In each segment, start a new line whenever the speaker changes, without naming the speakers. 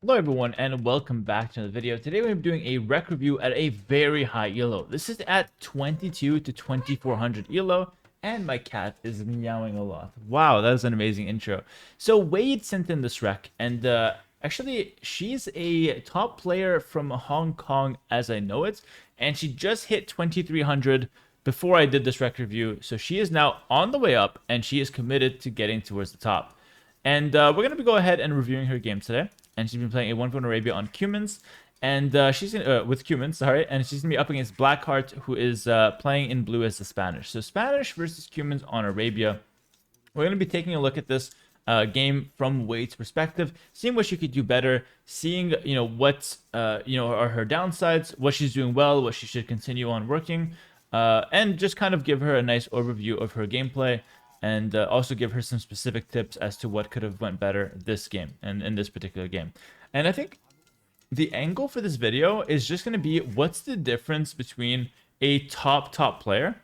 Hello everyone and welcome back to the video. Today we're doing a rec review at a very high elo. This is at 22 to 2400 elo and my cat is meowing a lot. Wow, that was an amazing intro. So Wade sent in this rec and actually she's a top player from Hong Kong as I know it, and she just hit 2300 before I did this rec review. So she is now on the way up and she is committed to getting towards the top. And we're going to be go ahead and reviewing her game today. And she's been playing a 1 Arabia on Cumans. And she's gonna, with Cumans, sorry. And she's going to be up against Blackheart, who is playing in blue as the Spanish. So Spanish versus Cumans on Arabia. We're going to be taking a look at this game from Wade's perspective, seeing what she could do better, seeing, what, are her downsides, what she's doing well, what she should continue on working, and just kind of give her a nice overview of her gameplay, and also give her some specific tips as to what could have went better this game and in this particular game. And I think the angle for this video is just going to be what's the difference between a top player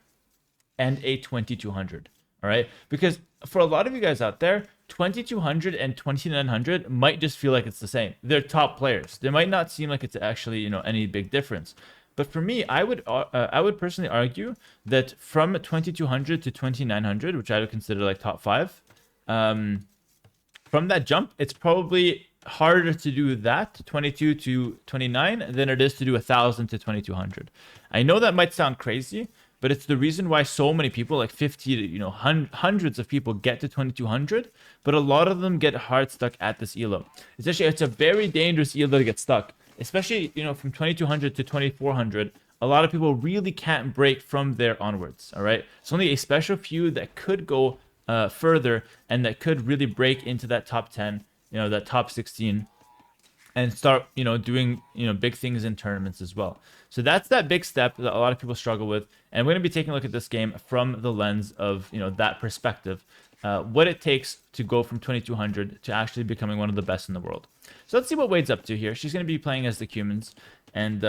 and a 2200. All right, because for a lot of you guys out there, 2200 and 2900 might just feel like it's the same. They're top players. They might not seem like it's actually any big difference. But for me, I would personally argue that from 2200 to 2900, which I would consider like top five, from that jump, it's probably harder to do that 22 to 29 than it is to do 1000 to 2200. I know that might sound crazy, but it's the reason why so many people, like 50 to hundreds of people, get to 2200, but a lot of them get hard stuck at this elo. It's a very dangerous elo to get stuck. Especially, from 2200 to 2400, a lot of people really can't break from there onwards, all right? It's only a special few that could go further and that could really break into that top 10, that top 16, and start, doing, big things in tournaments as well. So that's that big step that a lot of people struggle with. And we're going to be taking a look at this game from the lens of, that perspective. What it takes to go from 2200 to actually becoming one of the best in the world. So let's see what Wade's up to here. She's going to be playing as the Cumans, and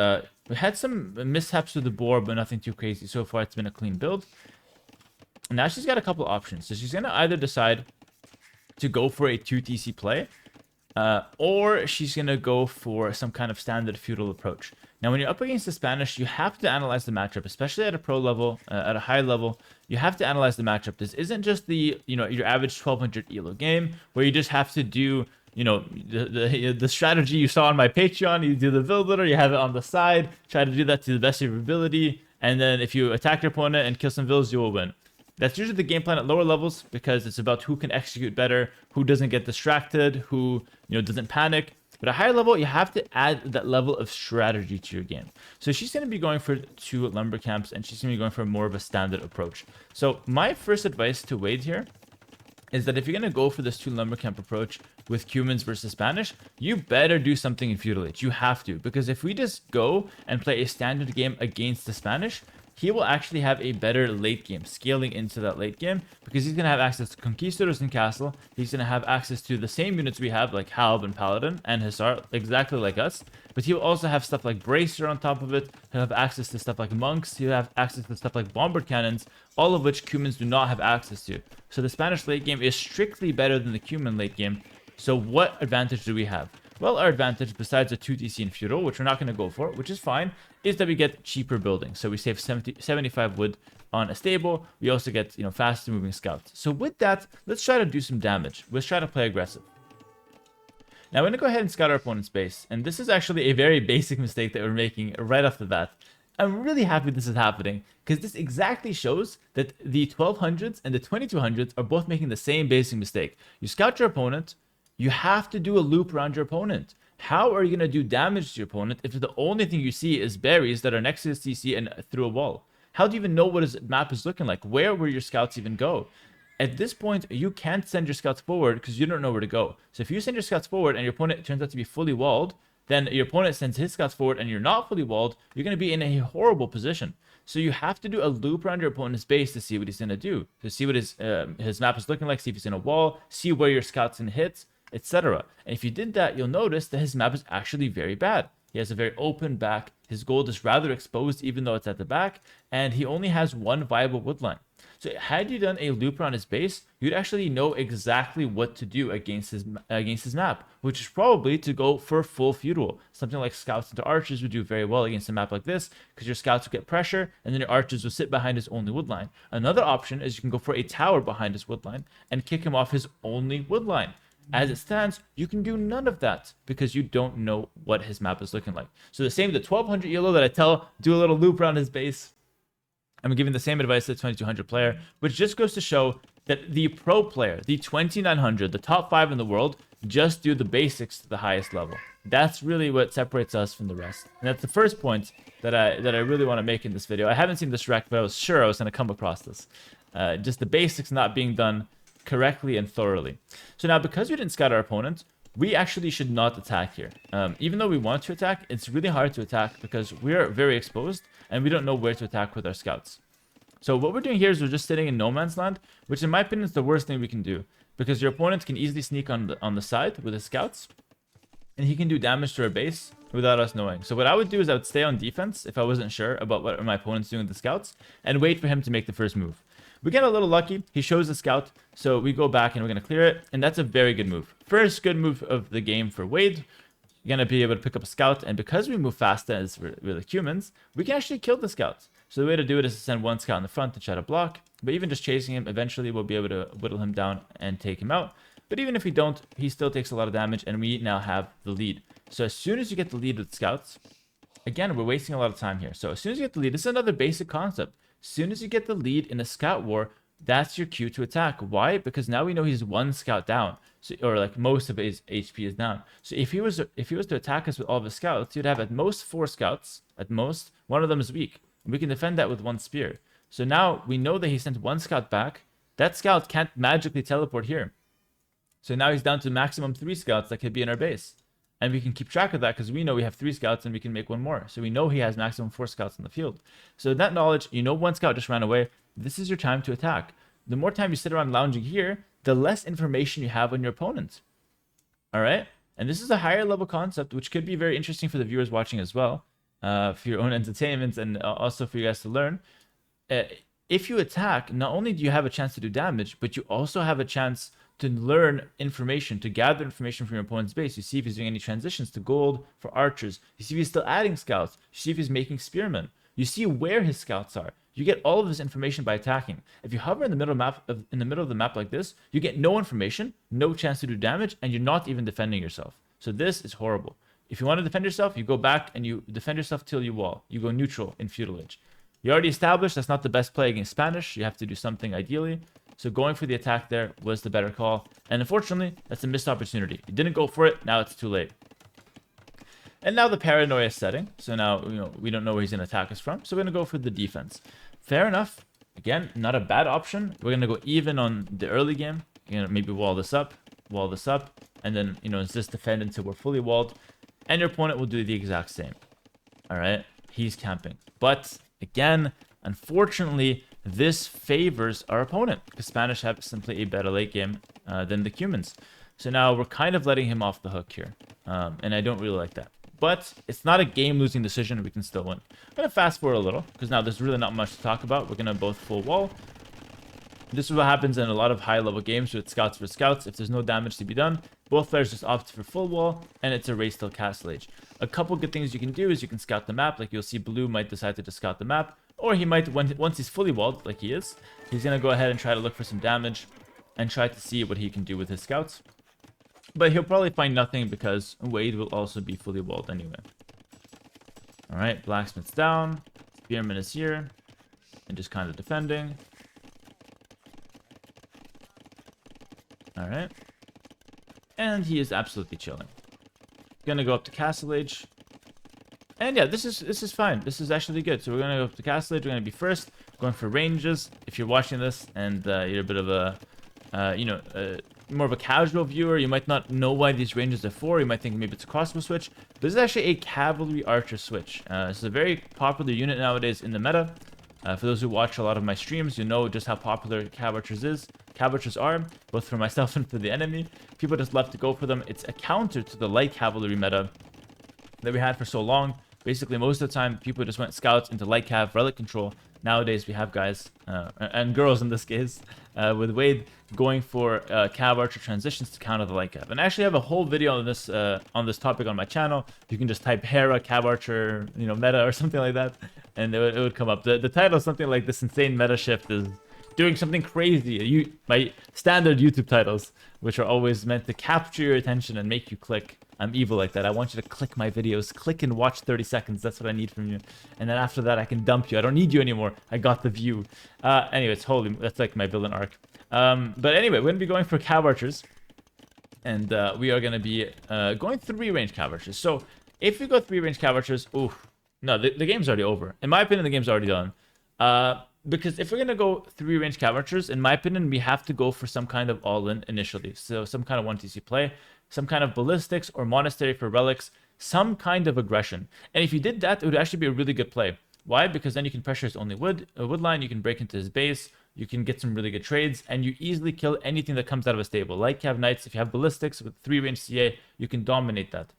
we had some mishaps with the board, but nothing too crazy. So far, it's been a clean build. Now she's got a couple options. So she's going to either decide to go for a 2TC play, or she's going to go for some kind of standard feudal approach. Now, when you're up against the Spanish, you have to analyze the matchup, especially at a pro level, at a high level. You have to analyze the matchup. This isn't just the, your average 1200 elo game where you just have to do, the strategy you saw on my Patreon. You do the build builder, you have it on the side, try to do that to the best of your ability, and then if you attack your opponent and kill some villas, you will win. That's usually the game plan at lower levels because it's about who can execute better, who doesn't get distracted, who, doesn't panic. But at a higher level, you have to add that level of strategy to your game. So she's going to be going for 2 lumber camps, and she's going to be going for more of a standard approach. So my first advice to Wade here is that if you're going to go for this 2 lumber camp approach with Cumans versus Spanish, you better do something in Feudal Age. You have to, because if we just go and play a standard game against the Spanish, he will actually have a better late game, scaling into that late game, because he's going to have access to Conquistadors and Castle. He's going to have access to the same units we have, like Halb and Paladin and Hussar, exactly like us. But he'll also have stuff like Bracer on top of it. He'll have access to stuff like Monks. He'll have access to stuff like Bombard Cannons, all of which Cumans do not have access to. So the Spanish late game is strictly better than the Cuman late game. So what advantage do we have? Well, our advantage, besides a 2TC and Feudal, which we're not going to go for, which is fine, is that we get cheaper buildings. So we save 75 wood on a stable. We also get, faster moving scouts. So with that, let's try to do some damage. Let's try to play aggressive. Now, I'm going to go ahead and scout our opponent's base. And this is actually a very basic mistake that we're making right off the bat. I'm really happy this is happening, because this exactly shows that the 1200s and the 2200s are both making the same basic mistake. You scout your opponent, you have to do a loop around your opponent. How are you going to do damage to your opponent if the only thing you see is berries that are next to his CC and through a wall? How do you even know what his map is looking like? Where will your scouts even go? At this point, you can't send your scouts forward because you don't know where to go. So if you send your scouts forward and your opponent turns out to be fully walled, then your opponent sends his scouts forward and you're not fully walled, you're going to be in a horrible position. So you have to do a loop around your opponent's base to see what he's going to do, to see what his map is looking like, see if he's in a wall, see where your scouts can hit, etc. And if you did that, you'll notice that his map is actually very bad. He has a very open back. His gold is rather exposed even though it's at the back, and he only has one viable woodline. So had you done a loop around his base, you'd actually know exactly what to do against his map, which is probably to go for full feudal. Something like scouts into archers would do very well against a map like this, because your scouts would get pressure, and then your archers will sit behind his only woodline. Another option is you can go for a tower behind his woodline and kick him off his only woodline. As it stands, you can do none of that because you don't know what his map is looking like. So the same, the 1200 ELO that I tell, do a little loop around his base. I'm giving the same advice to the 2200 player, which just goes to show that the pro player, the 2900, the top 5 in the world, just do the basics to the highest level. That's really what separates us from the rest. And that's the first point that I really want to make in this video. I haven't seen this rec, but I was sure I was going to come across this. Just the basics not being done correctly and thoroughly. So now, because we didn't scout our opponent, we actually should not attack here. Even though we want to attack, it's really hard to attack because we're very exposed and we don't know where to attack with our scouts. So what we're doing here is we're just sitting in no man's land, which in my opinion is the worst thing we can do, because your opponent can easily sneak on the side with his scouts, and he can do damage to our base without us knowing. So what I would do is I would stay on defense if I wasn't sure about what my opponent's doing with the scouts, and wait for him to make the first move. We get a little lucky. He shows the scout, so we go back and we're going to clear it, and that's a very good move. First good move of the game for Wade. You're going to be able to pick up a scout, and because we move fast as we're like humans, we can actually kill the scouts. So the way to do it is to send one scout in the front and try to block, but even just chasing him, eventually we'll be able to whittle him down and take him out. But even if we don't, he still takes a lot of damage, and we now have the lead. So as soon as you get the lead with scouts, again, we're wasting a lot of time here. So as soon as you get the lead, this is another basic concept. As soon as you get the lead in a scout war, that's your cue to attack. Why? Because now we know he's one scout down, so, or like most of his HP is down. So if he was to attack us with all of his scouts, he'd have at most 4 scouts. At most, one of them is weak. We can defend that with 1 spear. So now we know that he sent 1 scout back. That scout can't magically teleport here. So now he's down to maximum 3 scouts that could be in our base. And we can keep track of that because we know we have 3 scouts and we can make 1 more. So we know he has maximum 4 scouts in the field. So that knowledge, you know 1 scout just ran away. This is your time to attack. The more time you sit around lounging here, the less information you have on your opponent. All right? And this is a higher level concept, which could be very interesting for the viewers watching as well. For your own entertainment and also for you guys to learn. If you attack, not only do you have a chance to do damage, but you also have a chance to learn information, to gather information from your opponent's base. You see if he's doing any transitions to gold for archers. You see if he's still adding scouts. You see if he's making spearmen. You see where his scouts are. You get all of this information by attacking. If you hover in the middle of the map like this, you get no information, no chance to do damage, and you're not even defending yourself. So this is horrible. If you want to defend yourself, you go back and you defend yourself till you wall. You go neutral in Feudal Age. You already established that's not the best play against Spanish. You have to do something ideally. So going for the attack there was the better call. And unfortunately, that's a missed opportunity. You didn't go for it. Now it's too late. And now the paranoia is setting. So now we don't know where he's going to attack us from. So we're going to go for the defense. Fair enough. Again, not a bad option. We're going to go even on the early game. Maybe wall this up, and then just defend until we're fully walled. And your opponent will do the exact same. All right, he's camping. But again, unfortunately, this favors our opponent because Spanish have simply a better late game than the Cumans. So now we're kind of letting him off the hook here. And I don't really like that. But it's not a game-losing decision. We can still win. I'm going to fast forward a little because now there's really not much to talk about. We're going to both full wall. This is what happens in a lot of high-level games with scouts for scouts. If there's no damage to be done, both players just opt for full wall, and it's a race till Castle Age. A couple good things you can do is you can scout the map. Like you'll see Blue might decide to just scout the map, or he might, once he's fully walled, like he is, he's going to go ahead and try to look for some damage and try to see what he can do with his scouts. But he'll probably find nothing because Wade will also be fully walled anyway. All right, Blacksmith's down. Spearman is here and just kind of defending. All right. And he is absolutely chilling. Gonna go up to Castle Age. And yeah, this is fine. This is actually good. So we're gonna go up to Castle Age. We're gonna be first, going for ranges. If you're watching this and you're a bit of a, more of a casual viewer, you might not know why these ranges are for. You might think maybe it's a crossbow switch. This is actually a cavalry archer switch. It's a very popular unit nowadays in the meta. For those who watch a lot of my streams, you know just how popular cav archers are, both for myself and for the enemy. People just love to go for them. It's a counter to the light cavalry meta, that we had for so long. Basically, most of the time, people just went scouts into light cav, relic control. Nowadays, we have guys, and girls in this case, with Wade going for cav archer transitions to counter the light cav. And I actually have a whole video on this topic on my channel. You can just type Hera, cav archer, meta or something like that, and it would come up. The title is something like "This insane meta shift is doing something crazy." My standard YouTube titles, which are always meant to capture your attention and make you click. I'm evil like that. I want you to click my videos. Click and watch 30 seconds. That's what I need from you. And then after that, I can dump you. I don't need you anymore. I got the view. Anyways, that's like my villain arc. But anyway, we're going to be going for cav archers. And we are going to be going 3-range cav archers. So if we go 3-range cav archers, no, the game's already over. In my opinion, the game's already done. Because if we're going to go 3-range cav archers, in my opinion, we have to go for some kind of all-in initially. So some kind of 1TC play. Some kind of ballistics or monastery for relics, some kind of aggression. And if you did that, it would actually be a really good play. Why? Because then you can pressure his only woodline, you can break into his base, you can get some really good trades, and you easily kill anything that comes out of a stable. Like Cav Knights, if you have ballistics with 3-range CA, you can dominate that.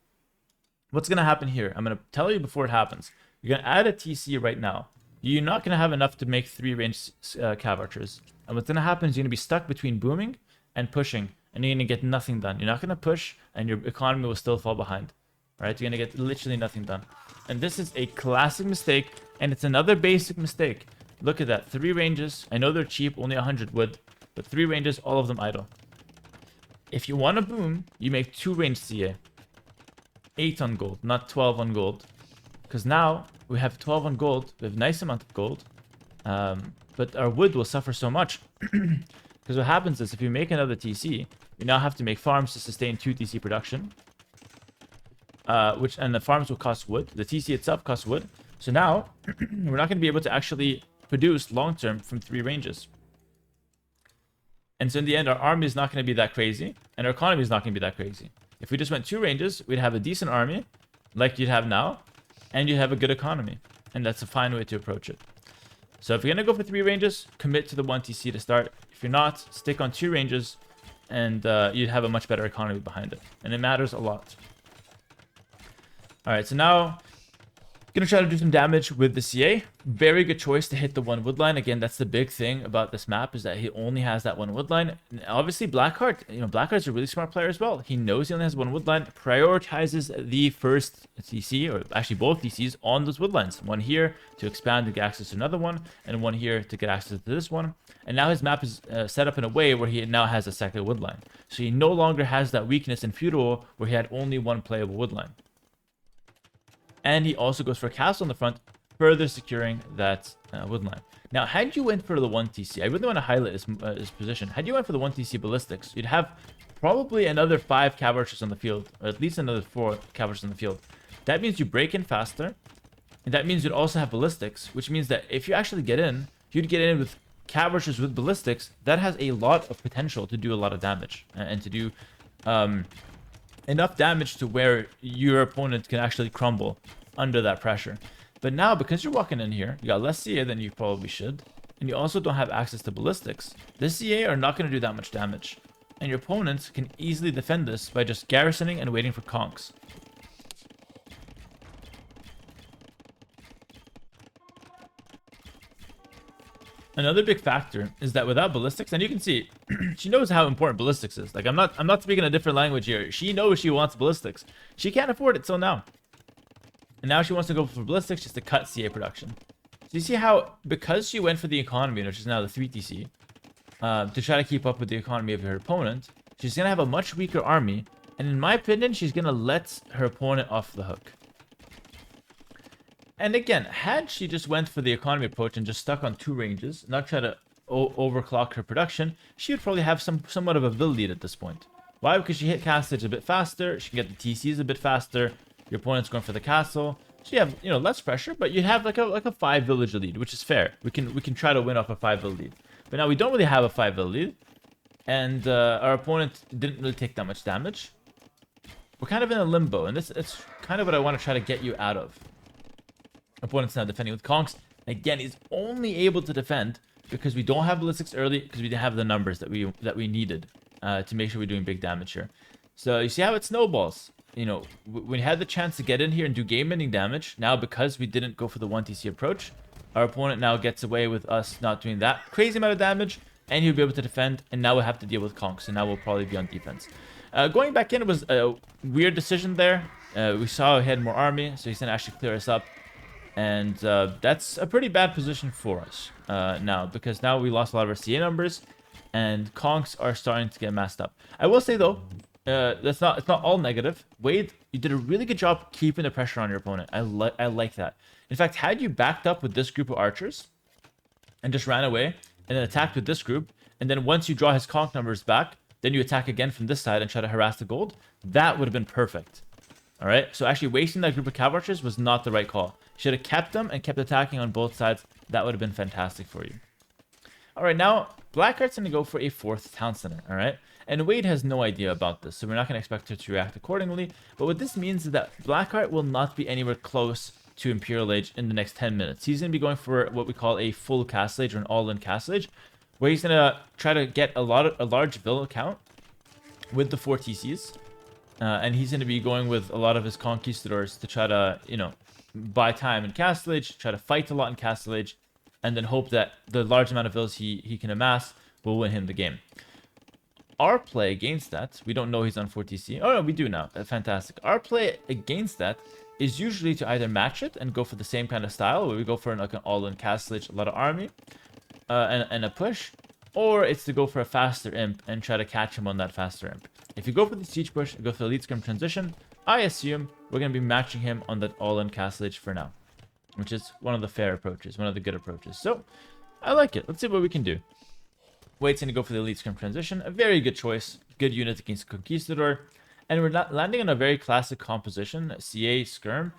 What's going to happen here? I'm going to tell you before it happens. You're going to add a TC right now. You're not going to have enough to make 3-range cav archers. And what's going to happen is you're going to be stuck between booming and pushing. And you're going to get nothing done. You're not going to push, and your economy will still fall behind. Right? You're going to get literally nothing done. And this is a classic mistake, and it's another basic mistake. Look at that. 3 ranges. I know they're cheap, only 100 wood. But 3 ranges, all of them idle. If you want to boom, you make 2-range CA. 8 on gold, not 12 on gold. Because now, we have 12 on gold. We have a nice amount of gold. But our wood will suffer so much. Because what happens is, if you make another TC, you now have to make farms to sustain 2 TC production. And the farms will cost wood. The TC itself costs wood. So now, we're not going to be able to actually produce long-term from 3 ranges. And so in the end, our army is not going to be that crazy. And our economy is not going to be that crazy. If we just went 2 ranges, we'd have a decent army, like you'd have now. And you'd have a good economy. And that's a fine way to approach it. So if you're going to go for 3 ranges, commit to the 1 TC to start. If you're not, stick on 2 ranges, and you'd have a much better economy behind it. And it matters a lot. Alright, so now, going to try to do some damage with the CA. Very good choice to hit the 1 woodline. Again, that's the big thing about this map, is that he only has that 1 woodline. And obviously, Blackheart, Blackheart's a really smart player as well. He knows he only has 1 woodline, prioritizes the first TC, or actually both TCs, on those woodlines. One here to expand to get access to another one, and one here to get access to this one. And now his map is set up in a way where he now has a second woodline. So he no longer has that weakness in Feudal, where he had only 1 playable woodline. And he also goes for a castle in the front, further securing that woodline. Now, had you went for the 1 TC, I really want to highlight his position. Had you went for the 1 TC ballistics, you'd have probably another 5 cav archers on the field, or at least another 4 cav archers on the field. That means you break in faster, and that means you'd also have ballistics, which means that if you actually get in, you'd get in with cav archers with ballistics. That has a lot of potential to do a lot of damage, and to do enough damage to where your opponent can actually crumble under that pressure. But now, because you're walking in here, you got less CA than you probably should, and you also don't have access to ballistics. This CA are not going to do that much damage, and your opponents can easily defend this by just garrisoning and waiting for conks. Another big factor is that without ballistics, and you can see, she knows how important ballistics is. Like, I'm not speaking a different language here. She knows she wants ballistics. She can't afford it till now. And now she wants to go for ballistics just to cut CA production. So you see how, because she went for the economy, which is now the 3 TC, to try to keep up with the economy of her opponent, she's going to have a much weaker army. And in my opinion, she's going to let her opponent off the hook. And again, had she just went for the economy approach and just stuck on 2 ranges, not try to overclock her production, she would probably have somewhat of a vill lead at this point. Why? Because she hit castage a bit faster, she can get the TCs a bit faster, your opponent's going for the castle, so you have, less pressure, but you'd have like a 5 villager lead, which is fair. We can try to win off a 5 vill lead. But now we don't really have a 5 vill lead, and our opponent didn't really take that much damage. We're kind of in a limbo, and it's kind of what I want to try to get you out of. Opponent's now defending with conks. Again, he's only able to defend because we don't have ballistics early, because we didn't have the numbers that we needed to make sure we're doing big damage here. So you see how it snowballs. you know, we had the chance to get in here and do game-ending damage. Now, because we didn't go for the 1TC approach, our opponent now gets away with us not doing that crazy amount of damage, and he'll be able to defend, and now we'll have to deal with conks, and now we'll probably be on defense. Going back in was a weird decision there. We saw he had more army, so he's going to actually clear us up. And that's a pretty bad position for us now, because now we lost a lot of our CA numbers, and conks are starting to get messed up. I will say, though, it's not all negative. Wade, you did a really good job keeping the pressure on your opponent. I like that. In fact, had you backed up with this group of archers and just ran away and then attacked with this group, and then once you draw his conk numbers back, then you attack again from this side and try to harass the gold, that would have been perfect. All right, so actually wasting that group of cav archers was not the right call. Should have kept them and kept attacking on both sides. That would have been fantastic for you. All right, now Blackheart's going to go for a 4th town center, all right? And Wade has no idea about this, so we're not going to expect her to react accordingly. But what this means is that Blackheart will not be anywhere close to Imperial Age in the next 10 minutes. He's going to be going for what we call a full castle age, or an all-in castle age, where he's going to try to get a large villa count with the 4 TCs. And he's going to be going with a lot of his conquistadors to try to, you know, buy time in Castle Age, try to fight a lot in Castle Age, and then hope that the large amount of villas he can amass will win him the game. Our play against that, we don't know he's on 4TC. Oh, no, we do now. Fantastic. Our play against that is usually to either match it and go for the same kind of style, where we go for like an all-in Castle Age, a lot of army, and a push, or it's to go for a faster imp and try to catch him on that faster imp. If you go for the siege push and go for the elite scrim transition, I assume we're going to be matching him on that all-in Castle Age for now, which is one of the fair approaches, one of the good approaches. So, I like it. Let's see what we can do. Wade's going to go for the elite scrim transition. A very good choice. Good unit against Conquistador. And we're landing on a very classic composition, CA Skirm.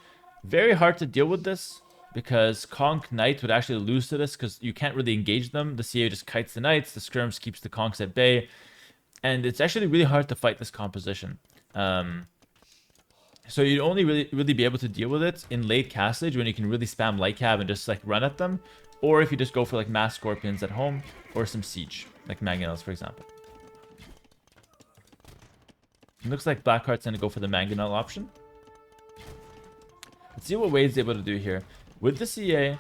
Very hard to deal with this, because Conk Knight would actually lose to this, because you can't really engage them. The CA just kites the Knights, the Skirms keeps the Conks at bay, and it's actually really hard to fight this composition. So you'd only really be able to deal with it in late Castle Age, when you can really spam light cav and just like run at them, or if you just go for like mass scorpions at home, or some siege, like mangonels, for example. It looks like Blackheart's going to go for the mangonel option. Let's see what Wade's able to do here. With the CA,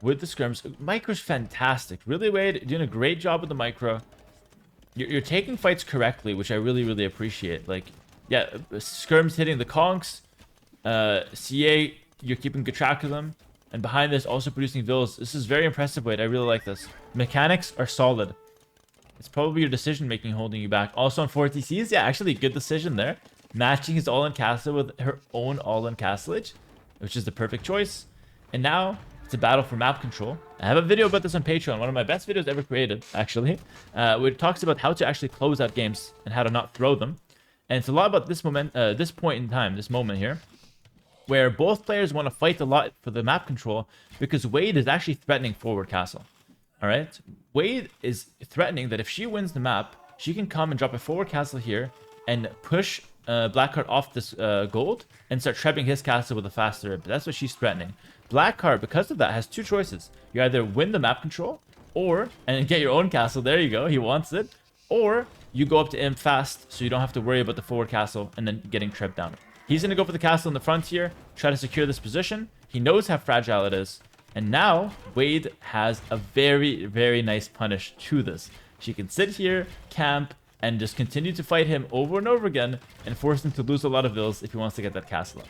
with the scrims, micro's fantastic. Really, Wade, doing a great job with the micro. You're taking fights correctly, which I really appreciate. Like, yeah, skirms hitting the conks. CA, you're keeping good track of them. And behind this, also producing villas. This is very impressive, Wade. I really like this. Mechanics are solid. It's probably your decision-making holding you back. Also on 4 TCs, yeah, actually good decision there. Matching his all-in castle with her own all-in castle age, which is the perfect choice. And now, it's a battle for map control. I have a video about this on Patreon, one of my best videos ever created, actually, where it talks about how to actually close out games and how to not throw them. And it's a lot about this this point in time, this moment here, where both players want to fight a lot for the map control, because Wade is actually threatening forward castle. All right, Wade is threatening that if she wins the map, she can come and drop a forward castle here and push Blackheart off this gold and start trebbing his castle with a faster imp. That's what she's threatening. Blackheart, because of that, has two choices. You either win the map control, and get your own castle. There you go, he wants it. Or you go up to imp fast, so you don't have to worry about the forward castle and then getting trebbed down. He's going to go for the castle in the front here, try to secure this position. He knows how fragile it is. And now, Wade has a very nice punish to this. She can sit here, camp, and just continue to fight him over and over again and force him to lose a lot of vills if he wants to get that castle up.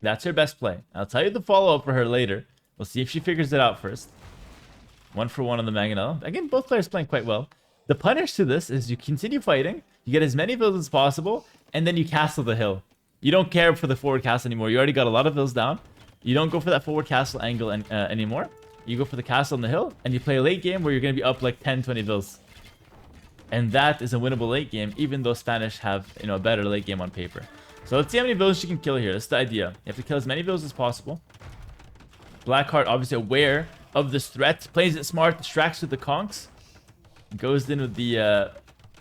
That's her best play. I'll tell you the follow-up for her later. We'll see if she figures it out first. 1 for 1 on the Mangonel. Again, both players playing quite well. The punish to this is you continue fighting, you get as many vills as possible, and then you castle the hill. You don't care for the forward castle anymore. You already got a lot of vills down. You don't go for that forward castle angle anymore. You go for the castle on the hill, and you play a late game where you're going to be up like 10, 20 vills. And that is a winnable late game, even though Spanish have, a better late game on paper. So let's see how many vills she can kill here. That's the idea. You have to kill as many vills as possible. Blackheart, obviously aware of this threat, plays it smart, distracts with the conks. Goes in with the...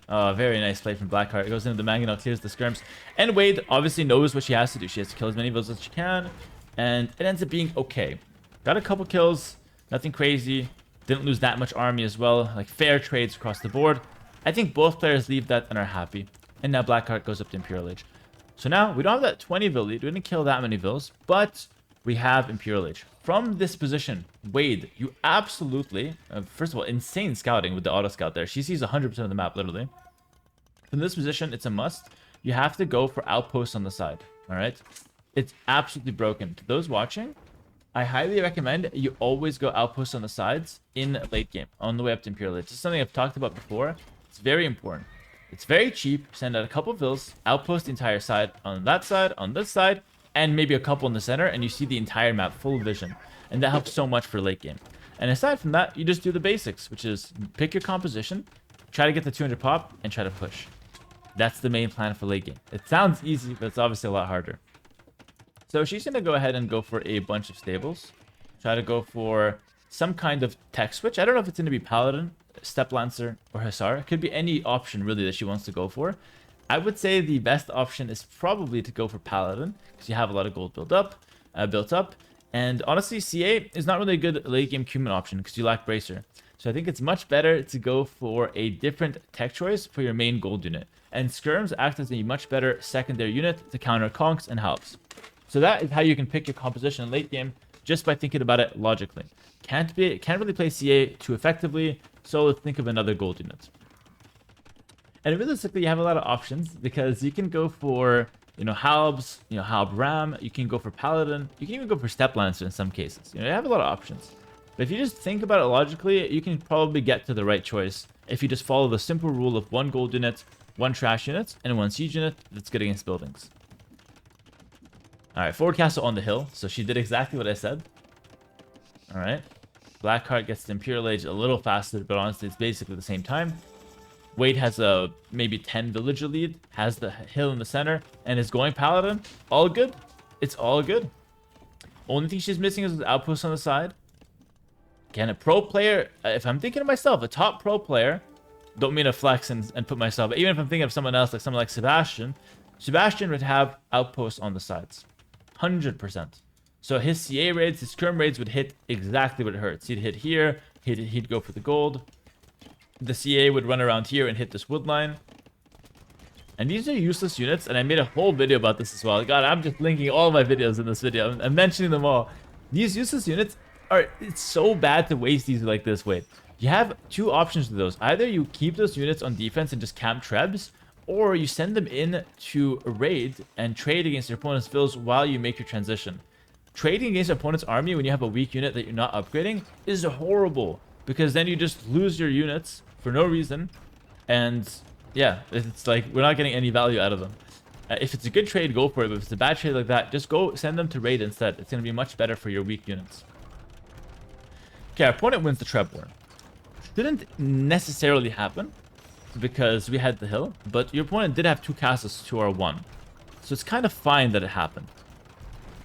very nice play from Blackheart. Goes into the Mangonel, clears the skirms. And Wade obviously knows what she has to do. She has to kill as many vills as she can. And it ends up being okay. Got a couple kills. Nothing crazy. Didn't lose that much army as well. Like fair trades across the board. I think both players leave that and are happy. And now Blackheart goes up to Imperial Age. So now we don't have that 20 vil lead. We didn't kill that many vils, but we have Imperial Age. From this position, Wade, you absolutely, first of all, insane scouting with the auto scout there. She sees 100% of the map, literally. From this position, it's a must. You have to go for outposts on the side, all right? It's absolutely broken. To those watching, I highly recommend you always go outposts on the sides in late game, on the way up to Imperial Age. This is something I've talked about before. It's very important. It's very cheap. Send out a couple of vils, outpost the entire side on that side, on this side, and maybe a couple in the center, and you see the entire map full vision. And that helps so much for late game. And aside from that, you just do the basics, which is pick your composition, try to get the 200 pop, and try to push. That's the main plan for late game. It sounds easy, but it's obviously a lot harder. So she's going to go ahead and go for a bunch of stables. Try to go for some kind of tech switch. I don't know if it's going to be Paladin, Step Lancer, or Hussar. It could be any option, really, that she wants to go for. I would say the best option is probably to go for Paladin, because you have a lot of gold built up. And honestly, CA is not really a good late game Cumin option, because you lack Bracer. So I think it's much better to go for a different tech choice for your main gold unit. And Skirms act as a much better secondary unit to counter Conks and Halves. So that is how you can pick your composition in late game, just by thinking about it logically. Can't really play CA too effectively, so let's think of another gold unit. And realistically, you have a lot of options, because you can go for, Halbs, Halb Ram, you can go for Paladin, you can even go for Step Lancer in some cases. You have a lot of options. But if you just think about it logically, you can probably get to the right choice if you just follow the simple rule of 1 gold unit, 1 trash unit, and 1 siege unit that's good against buildings. Alright, forward castle on the hill, so she did exactly what I said. Alright. Blackheart gets the Imperial Age a little faster, but honestly, it's basically the same time. Wade has a maybe 10 villager lead, has the hill in the center, and is going Paladin. All good. It's all good. Only thing she's missing is the outpost on the side. Again, a pro player, if I'm thinking of myself, a top pro player, don't mean to flex and put myself, but even if I'm thinking of someone else, like someone like Sebastian, Sebastian would have outposts on the sides. 100%. So his CA raids, his skirm raids would hit exactly what it hurts. He'd hit here, he'd go for the gold. The CA would run around here and hit this woodline. And these are useless units, and I made a whole video about this as well. God, I'm just linking all my videos in this video. I'm mentioning them all. These useless units it's so bad to waste these like this. Wait, you have 2 options with those. Either you keep those units on defense and just camp trebs, or you send them in to raid and trade against your opponent's vills while you make your transition. Trading against your opponent's army when you have a weak unit that you're not upgrading is horrible, because then you just lose your units for no reason, and yeah, it's like we're not getting any value out of them. If it's a good trade, go for it, but if it's a bad trade like that, just go send them to raid instead. It's going to be much better for your weak units. Okay, our opponent wins the Treb War. Didn't necessarily happen, because we had the hill, but your opponent did have 2 castles to our 1. So it's kind of fine that it happened.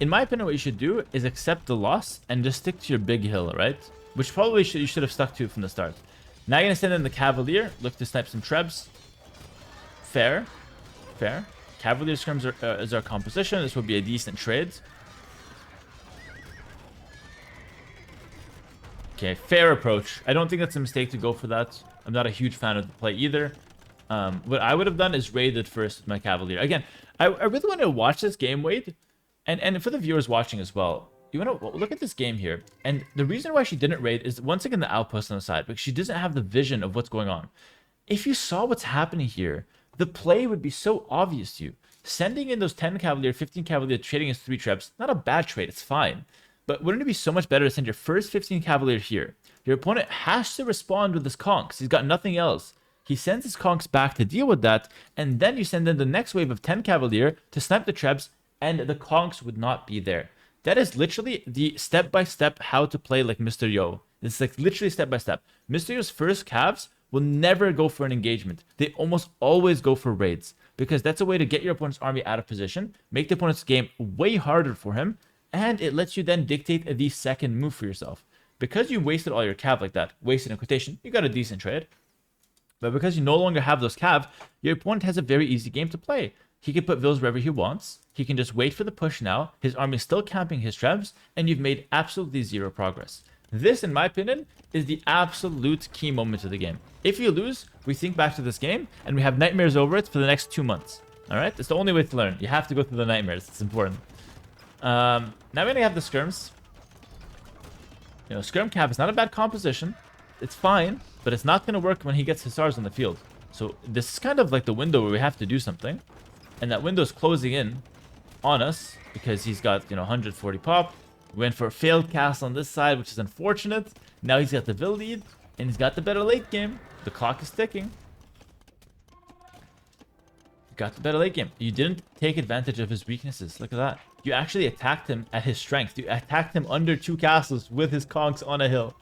In my opinion, what you should do is accept the loss and just stick to your big hill, right? Which probably you should have stuck to from the start. Now you're going to send in the Cavalier, look to snipe some trebs. Fair. Fair. Cavalier skirms is our composition. This will be a decent trade. Okay, fair approach. I don't think that's a mistake to go for that. I'm not a huge fan of the play either. What I would have done is raided first with my Cavalier. Again, I really want to watch this game, Wade. And for the viewers watching as well, you want to look at this game here. And the reason why she didn't raid is, once again, the outpost on the side, because she doesn't have the vision of what's going on. If you saw what's happening here, the play would be so obvious to you. Sending in those 10 Cavalier, 15 Cavalier, trading as 3 trebs, not a bad trade, it's fine. But wouldn't it be so much better to send your first 15 Cavalier here? Your opponent has to respond with his conks. He's got nothing else. He sends his conks back to deal with that, and then you send in the next wave of 10 Cavalier to snipe the trebs, and the conks would not be there. That is literally the step-by-step how to play like Mr. Yo. It's like literally step-by-step. Mr. Yo's first calves will never go for an engagement. They almost always go for raids, because that's a way to get your opponent's army out of position, make the opponent's game way harder for him, and it lets you then dictate the second move for yourself. Because you wasted all your cav like that, wasted in quotation, you got a decent trade. But because you no longer have those cav, your opponent has a very easy game to play. He can put vills wherever he wants. He can just wait for the push now. His army is still camping his trebs, and you've made absolutely 0 progress. This, in my opinion, is the absolute key moment of the game. If you lose, we think back to this game, and we have nightmares over it for the next 2 months. All right, it's the only way to learn. You have to go through the nightmares. It's important. Now we're gonna have the skirms. You know, skirm cap is not a bad composition. It's fine, but it's not gonna work when he gets hussars on the field. So this is kind of like the window where we have to do something, and that window is closing in on us because he's got, you know, 140 pop. We went for a failed cast on this side, which is unfortunate. Now he's got the Vil lead, and he's got the better late game. The clock is ticking. Got the better late game. You didn't take advantage of his weaknesses. Look at that. You actually attacked him at his strength. You attacked him under 2 castles with his conks on a hill.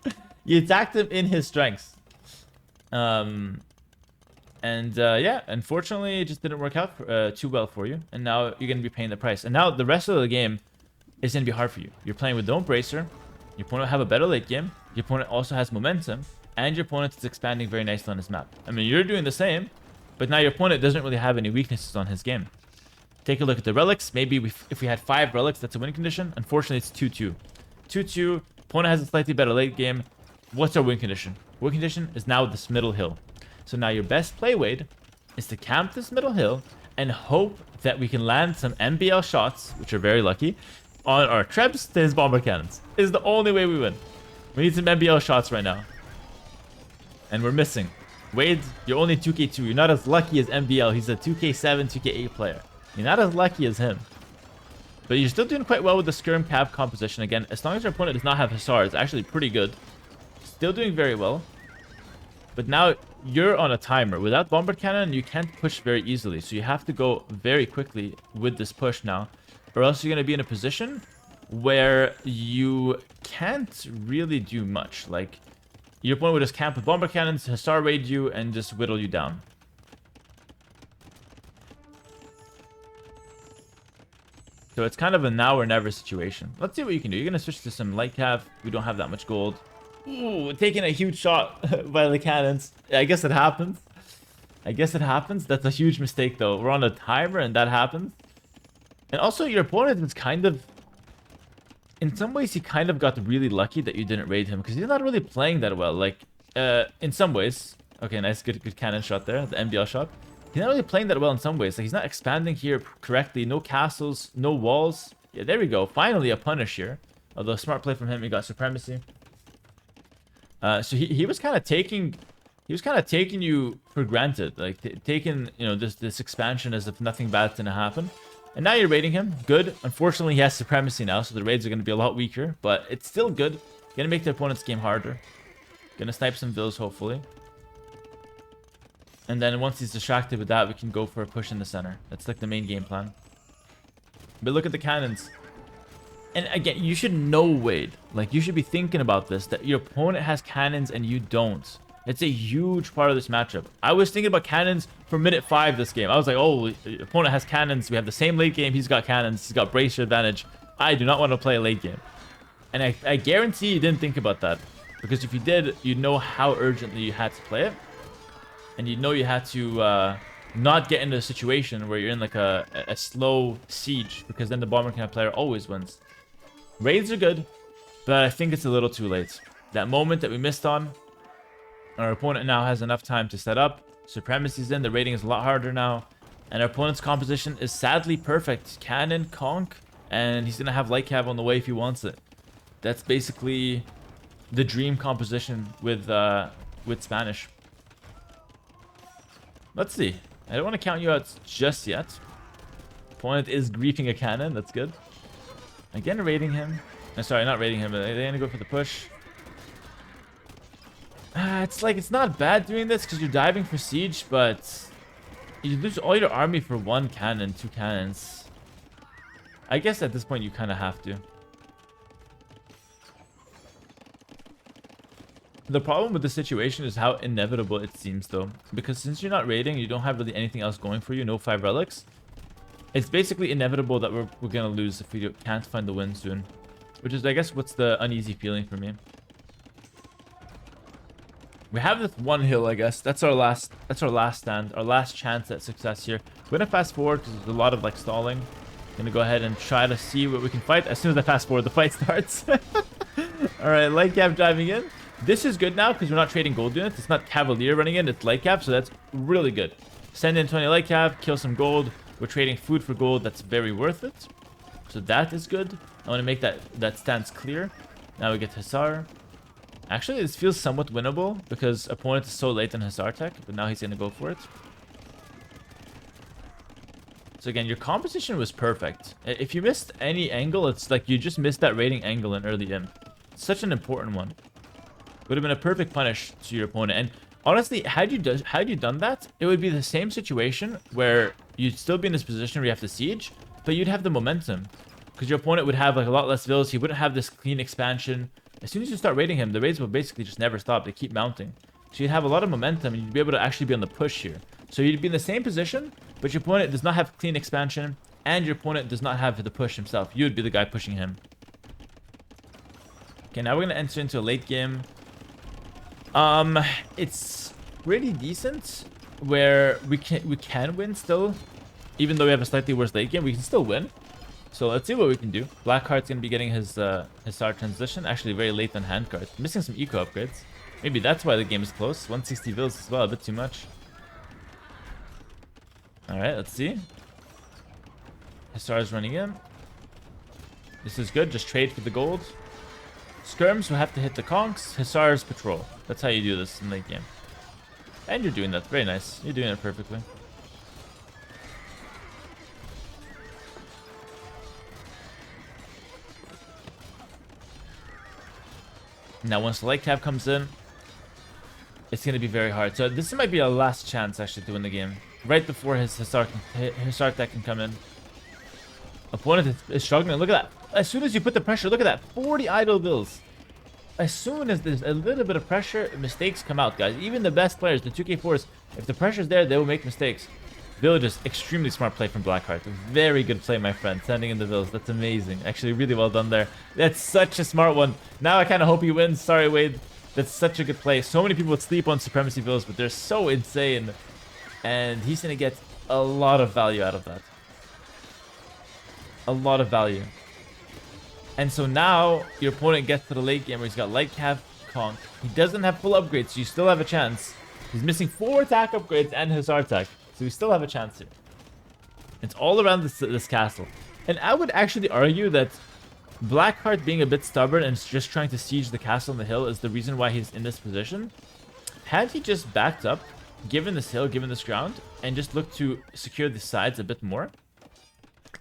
You attacked him in his strengths. Yeah, unfortunately, it just didn't work out too well for you. And now you're going to be paying the price. And now the rest of the game is going to be hard for you. You're playing with Don't Bracer. Your opponent will have a better late game. Your opponent also has momentum. And your opponent is expanding very nicely on his map. I mean, you're doing the same. But now your opponent doesn't really have any weaknesses on his game. Take a look at the relics. Maybe if we had 5 relics, that's a win condition. Unfortunately, it's 2-2. 2-2. Opponent has a slightly better late game. What's our win condition? Win condition is now this middle hill. So now your best play weight is to camp this middle hill and hope that we can land some MBL shots, which are very lucky, on our trebs to his bomber cannons. Is the only way we win. We need some MBL shots right now. And we're missing. Wade, you're only 2k2. You're not as lucky as MBL. He's a 2k7, 2k8 player. You're not as lucky as him. But you're still doing quite well with the skirm cap composition. Again, as long as your opponent does not have hussar, it's actually pretty good. Still doing very well. But now you're on a timer. Without bombard cannon, you can't push very easily. So you have to go very quickly with this push now. Or else you're going to be in a position where you can't really do much. Like, your opponent would just camp with bomber cannons, hussar raid you, and just whittle you down. So it's kind of a now or never situation. Let's see what you can do. You're going to switch to some light cav. We don't have that much gold. Ooh, taking a huge shot by the cannons. I guess it happens. I guess it happens. That's a huge mistake, though. We're on a timer, and that happens. And also, your opponent is kind of... In some ways, he kind of got really lucky that you didn't raid him, because he's not really playing that well. Like, in some ways... Okay, nice, good cannon shot there. The MBL shot. He's not really playing that well in some ways. Like, he's not expanding here correctly. No castles, no walls. Yeah, there we go. Finally, a punish here. Although, smart play from him. He got Supremacy. So he was kind of taking... He was kind of taking you for granted. Like, taking, you know, this expansion as if nothing bad's gonna happen. And now you're raiding him. Good. Unfortunately, he has Supremacy now, so the raids are going to be a lot weaker. But it's still good. Gonna make the opponent's game harder. Gonna snipe some vills, hopefully. And then once he's distracted with that, we can go for a push in the center. That's like the main game plan. But look at the cannons. And again, you should know, Wade. Like, you should be thinking about this. That your opponent has cannons and you don't. It's a huge part of this matchup. I was thinking about cannons for minute 5 this game. I was like, oh, the opponent has cannons. We have the same late game. He's got cannons. He's got bracer advantage. I do not want to play a late game. And I guarantee you didn't think about that. Because if you did, you'd know how urgently you had to play it. And you'd know you had to not get into a situation where you're in like a slow siege. Because then the bomber cannon player always wins. Raids are good, but I think it's a little too late. That moment that we missed on, our opponent now has enough time to set up. Supremacy's in. The rating is a lot harder now. And our opponent's composition is sadly perfect. Cannon, conk, and he's going to have light cav on the way if he wants it. That's basically the dream composition with Spanish. Let's see. I don't want to count you out just yet. Opponent is griefing a cannon. That's good. Again, raiding him. Sorry, not raiding him, but they're going to go for the push. It's like, it's not bad doing this because you're diving for siege, but you lose all your army for 1 cannon, 2 cannons. I guess at this point you kind of have to. The problem with the situation is how inevitable it seems, though. Because since you're not raiding, you don't have really anything else going for you, no 5 relics. It's basically inevitable that we're going to lose if we can't find the win soon. Which is, I guess, what's the uneasy feeling for me. We have this one hill, I guess. That's our last stand, our last chance at success here. We're gonna fast forward because there's a lot of like stalling. Gonna go ahead and try to see what we can fight. As soon as I fast forward, the fight starts. All right, light cap driving in. This is good now because we're not trading gold units. It's not Cavalier running in, it's light cap, so that's really good. Send in 20 light cap, kill some gold. We're trading food for gold. That's very worth it. So that is good. I want to make that stance clear. Now we get Hussar. Actually, this feels somewhat winnable because opponent is so late on Hussar tech, but now he's going to go for it. So again, your composition was perfect. If you missed any angle, it's like you just missed that raiding angle in early game. It's such an important one. Would have been a perfect punish to your opponent. And honestly, had you done that, it would be the same situation where you'd still be in this position where you have to siege, but you'd have the momentum. Because your opponent would have like a lot less villas. He wouldn't have this clean expansion. As soon as you start raiding him, the raids will basically just never stop. They keep mounting. So you'd have a lot of momentum and you'd be able to actually be on the push here. So you'd be in the same position, but your opponent does not have clean expansion and your opponent does not have the push himself. You would be the guy pushing him. Okay, now we're going to enter into a late game. It's pretty decent where we can win still. Even though we have a slightly worse late game, we can still win. So let's see what we can do. Blackheart's going to be getting his Hussar transition. Actually, very late on hand cards. Missing some eco upgrades. Maybe that's why the game is close. 160 vills as well, a bit too much. Alright, let's see. Hussar's running in. This is good. Just trade for the gold. Skirms will have to hit the conks. Hussar's patrol. That's how you do this in late game. And you're doing that. Very nice. You're doing it perfectly. Now, once the light cap comes in, it's going to be very hard. So this might be our last chance, actually, to win the game. Right before his Hussar tech can come in. Opponent is struggling. Look at that. As soon as you put the pressure, look at that. 40 idle vills. As soon as there's a little bit of pressure, mistakes come out, guys. Even the best players, the 2k4s, if the pressure's there, they will make mistakes. Villages, extremely smart play from Blackheart. Very good play, my friend. Sending in the vills. That's amazing. Actually, really well done there. That's such a smart one. Now I kind of hope he wins. Sorry, Wade. That's such a good play. So many people would sleep on Supremacy vills, but they're so insane. And he's going to get a lot of value out of that. A lot of value. And so now your opponent gets to the late game where he's got light cap, conk. He doesn't have full upgrades, so you still have a chance. He's missing 4 attack upgrades and Hussar attack. So we still have a chance here. It's all around this castle. And I would actually argue that Blackheart being a bit stubborn and just trying to siege the castle on the hill is the reason why he's in this position. Had he just backed up, given this hill, given this ground, and just looked to secure the sides a bit more,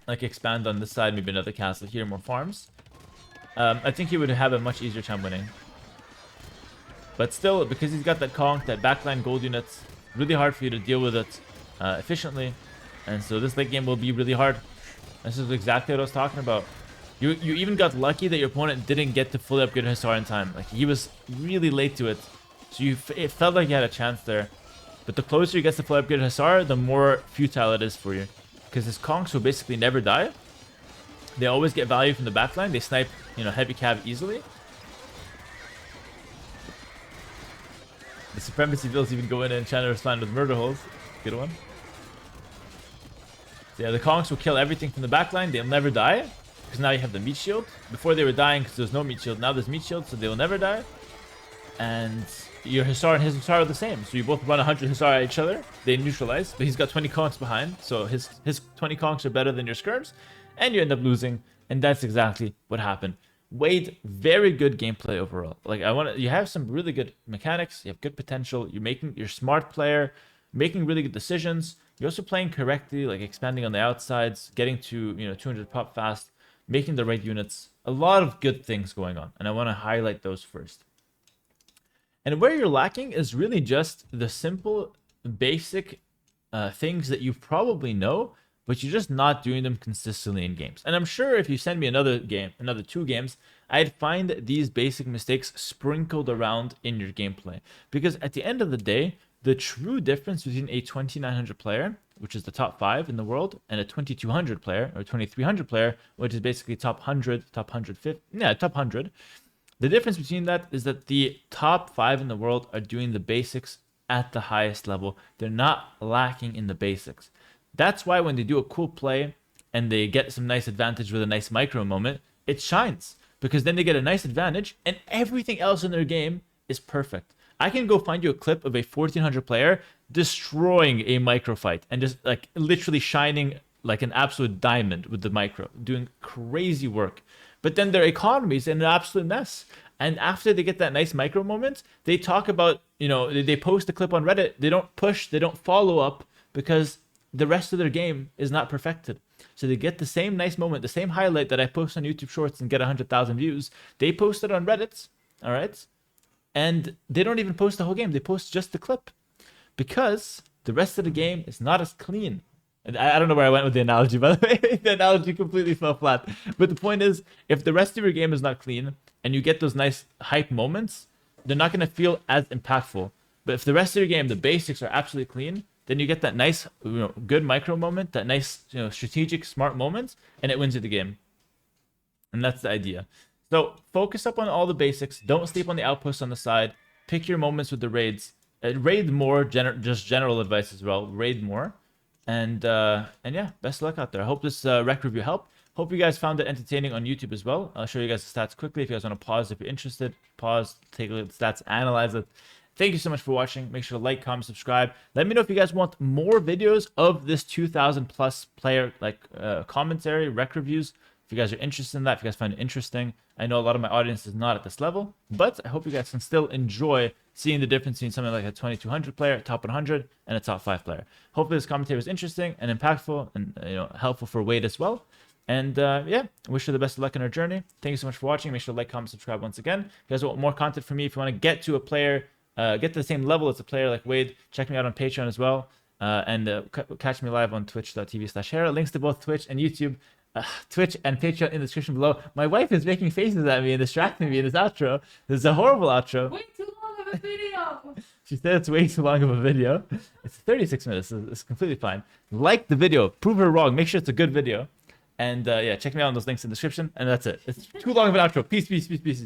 like expand on this side, maybe another castle here, more farms, I think he would have a much easier time winning. But still, because he's got that conk, that backline gold units, really hard for you to deal with it efficiently. And so this late game will be really hard. This is exactly what I was talking about. You even got lucky that your opponent didn't get to fully upgrade Hussar in time. Like, he was really late to it. So it felt like you had a chance there. But the closer he gets to fully upgrade Hussar, the more futile it is for you. Because his conks will basically never die. They always get value from the backline. They snipe, heavy cav easily. The Supremacy vills even go in and channel respond with murder holes. Good one. So yeah, the conks will kill everything from the backline. They'll never die. Because now you have the meat shield. Before they were dying because there's no meat shield. Now there's meat shield, so they will never die. And your Hussar and his Hussar are the same. So you both run 100 Hussar at each other. They neutralize. But he's got 20 conks behind. So his 20 conks are better than your skirms. And you end up losing. And that's exactly what happened. Wade, very good gameplay overall. Like, you have some really good mechanics. You have good potential. You're a smart player, making really good decisions. You're also playing correctly, like expanding on the outsides, getting to 200 pop fast, making the right units. A lot of good things going on, and I want to highlight those first. And where you're lacking is really just the simple, basic things that you probably know, but you're just not doing them consistently in games. And I'm sure if you send me another 2 games, I'd find these basic mistakes sprinkled around in your gameplay. Because at the end of the day, the true difference between a 2900 player, which is the top 5 in the world, and a 2200 player, or 2300 player, which is basically top 100, top 150, top 100. The difference between that is that the top 5 in the world are doing the basics at the highest level. They're not lacking in the basics. That's why when they do a cool play and they get some nice advantage with a nice micro moment, it shines. Because then they get a nice advantage and everything else in their game is perfect. I can go find you a clip of a 1400 player destroying a micro fight and just like literally shining like an absolute diamond with the micro, doing crazy work. But then their economy is in an absolute mess. And after they get that nice micro moment, they talk about, you know, they post a clip on Reddit. They don't push, they don't follow up because the rest of their game is not perfected. So they get the same nice moment, the same highlight that I post on YouTube Shorts and get 100,000 views. They post it on Reddit, all right? And they don't even post the whole game. They post just the clip because the rest of the game is not as clean. And I don't know where I went with the analogy, by the way. The analogy completely fell flat. But the point is, if the rest of your game is not clean and you get those nice hype moments, they're not going to feel as impactful. But if the rest of your game, the basics are absolutely clean, then you get that nice, you know, good micro moment, that nice, you know, strategic, smart moment, and it wins you the game. And that's the idea. So focus up on all the basics. Don't sleep on the outposts on the side. Pick your moments with the raids. Raid more, just general advice as well. Raid more. And yeah, best of luck out there. I hope this rec review helped. Hope you guys found it entertaining on YouTube as well. I'll show you guys the stats quickly. If you guys want to pause, if you're interested, pause, take a look at the stats, analyze it. Thank you so much for watching. Make sure to like, comment, subscribe. Let me know if you guys want more videos of this 2,000 plus player like commentary, rec reviews. If you guys are interested in that, if you guys find it interesting. I know a lot of my audience is not at this level, but I hope you guys can still enjoy seeing the difference between something like a 2200 player, top 100, and a top 5 player. Hopefully this commentary was interesting and impactful and, you know, helpful for Wade as well. And yeah, wish her the best of luck in her journey. Thank you so much for watching. Make sure to like, comment, subscribe once again. If you guys want more content from me, if you want to get to a player, get to the same level as a player like Wade, check me out on Patreon as well. And catch me live on twitch.tv/Hera. Links to both Twitch and YouTube. Twitch and Patreon in the description below. My wife is making faces at me and distracting me in this outro. This is a horrible outro.
Way too long of a video.
She said it's way too long of a video. It's 36 minutes. It's completely fine. Like the video. Prove her wrong. Make sure it's a good video. And yeah, check me out on those links in the description. And that's it. It's too long of an outro. Peace, peace, peace, peace.